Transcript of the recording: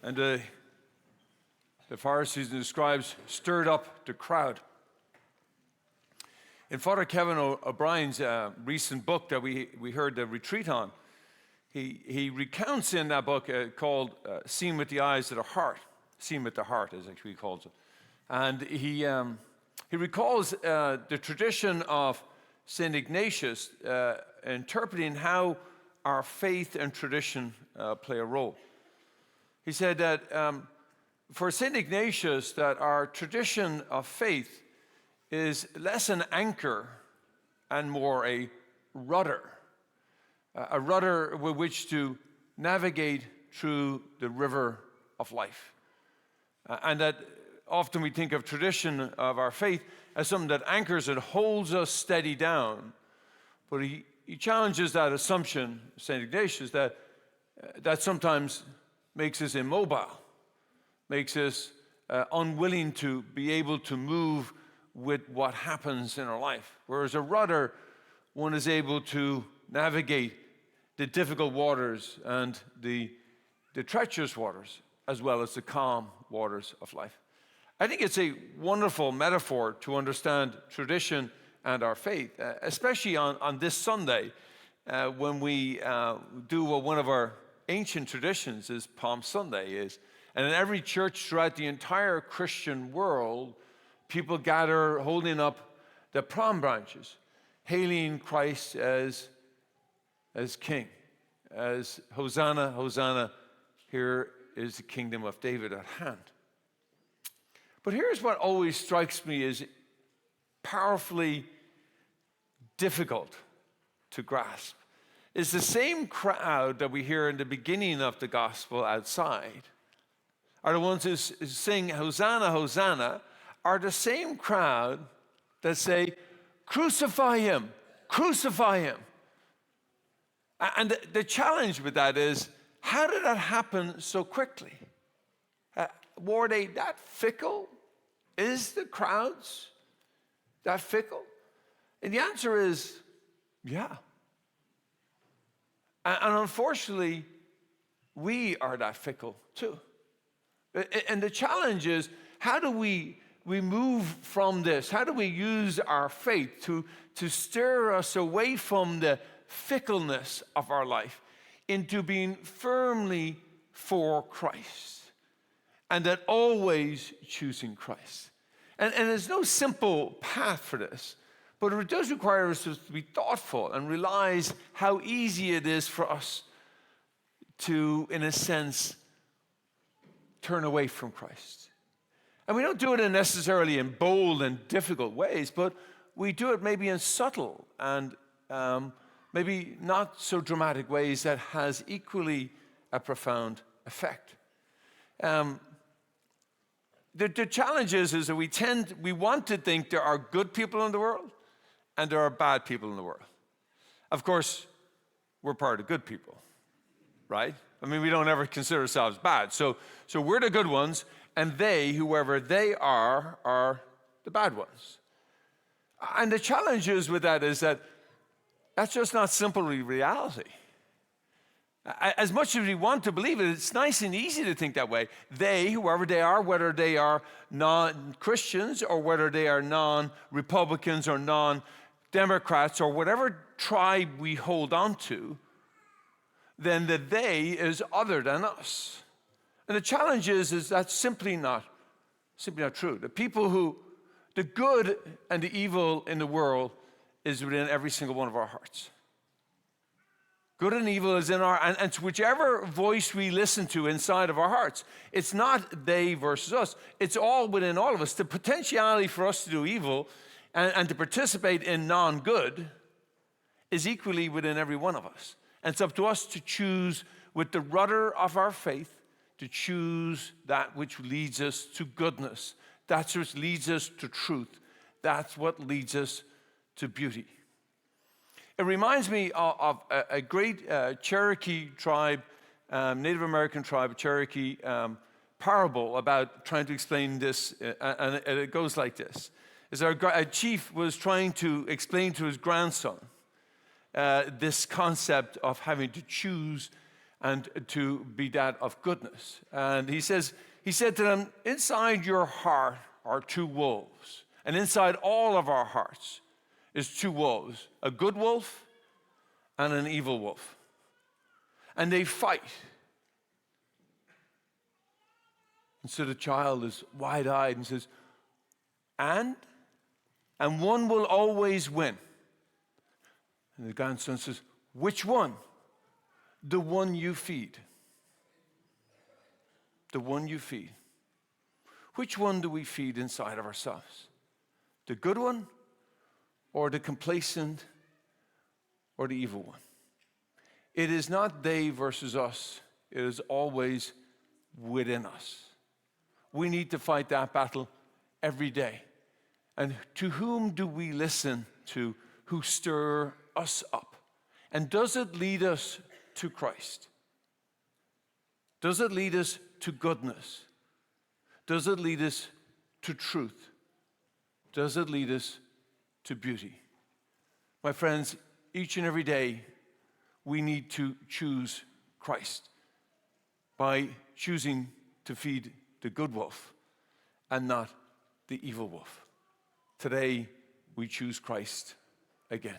And the Pharisees and the scribes stirred up the crowd. In Father Kevin O'Brien's recent book that we heard the retreat on, he recounts in that book called Seen with the Eyes of the Heart. Seen with the Heart is actually he calls it. And he recalls the tradition of St. Ignatius interpreting how our faith and tradition play a role. He said that for St. Ignatius, that our tradition of faith is less an anchor and more a rudder with which to navigate through the river of life. And that often we think of tradition of our faith as something that anchors and holds us steady down. But he challenges that assumption, St. Ignatius, that sometimes makes us immobile, makes us unwilling to be able to move with what happens in our life. Whereas a rudder, one is able to navigate the difficult waters and the treacherous waters, as well as the calm waters of life. I think it's a wonderful metaphor to understand tradition and our faith, especially on this Sunday when we do what one of our ancient traditions is Palm Sunday is. And in every church throughout the entire Christian world, people gather holding up the palm branches, hailing Christ as King, as Hosanna, Hosanna, here is the kingdom of David at hand. But here's what always strikes me as powerfully difficult to grasp. It's the same crowd that we hear in the beginning of the gospel outside, are the ones who sing Hosanna, Hosanna, are the same crowd that say, crucify him, crucify him. And the challenge with that is, how did that happen so quickly? Were they that fickle? Is the crowds that fickle? And the answer is, yeah. And unfortunately, we are that fickle too. And the challenge is, how do we move from this? How do we use our faith to steer us away from the fickleness of our life into being firmly for Christ, and that always choosing Christ? And there's no simple path for this, but it does require us to be thoughtful and realize how easy it is for us to, in a sense, turn away from Christ. And we don't do it necessarily in bold and difficult ways, but we do it maybe in subtle and maybe not so dramatic ways that has equally a profound effect. The challenge is that we want to think there are good people in the world and there are bad people in the world. Of course, we're part of good people, right? I mean, we don't ever consider ourselves bad. So we're the good ones, and they, whoever they are the bad ones. And the challenge is with that is that that's just not simply reality. As much as we want to believe it, it's nice and easy to think that way. They, whoever they are, whether they are non-Christians or whether they are non-Republicans or non-Democrats or whatever tribe we hold on to, then the they is other than us. And the challenge is that's simply not true. The good and the evil in the world is within every single one of our hearts. Good and evil is in and whichever voice we listen to inside of our hearts, it's not they versus us. It's all within all of us. The potentiality for us to do evil and to participate in non-good is equally within every one of us. And it's up to us to choose with the rudder of our faith, to choose that which leads us to goodness. That's what leads us to truth. That's what leads us to beauty. It reminds me of a great Cherokee tribe, Native American tribe, Cherokee parable about trying to explain this, and it goes like this. A chief was trying to explain to his grandson this concept of having to choose and to be that of goodness. And he said to them, inside your heart are two wolves. And inside all of our hearts is two wolves, a good wolf and an evil wolf. And they fight. And so the child is wide-eyed and says, and one will always win. And the grandson says, which one? The one you feed. The one you feed. Which one do we feed inside of ourselves? The good one or the complacent or the evil one? It is not they versus us. It is always within us. We need to fight that battle every day. And to whom do we listen to who stir us up? And does it lead us to Christ? Does it lead us to goodness? Does it lead us to truth? Does it lead us to beauty? My friends, each and every day we need to choose Christ by choosing to feed the good wolf and not the evil wolf. Today we choose Christ again.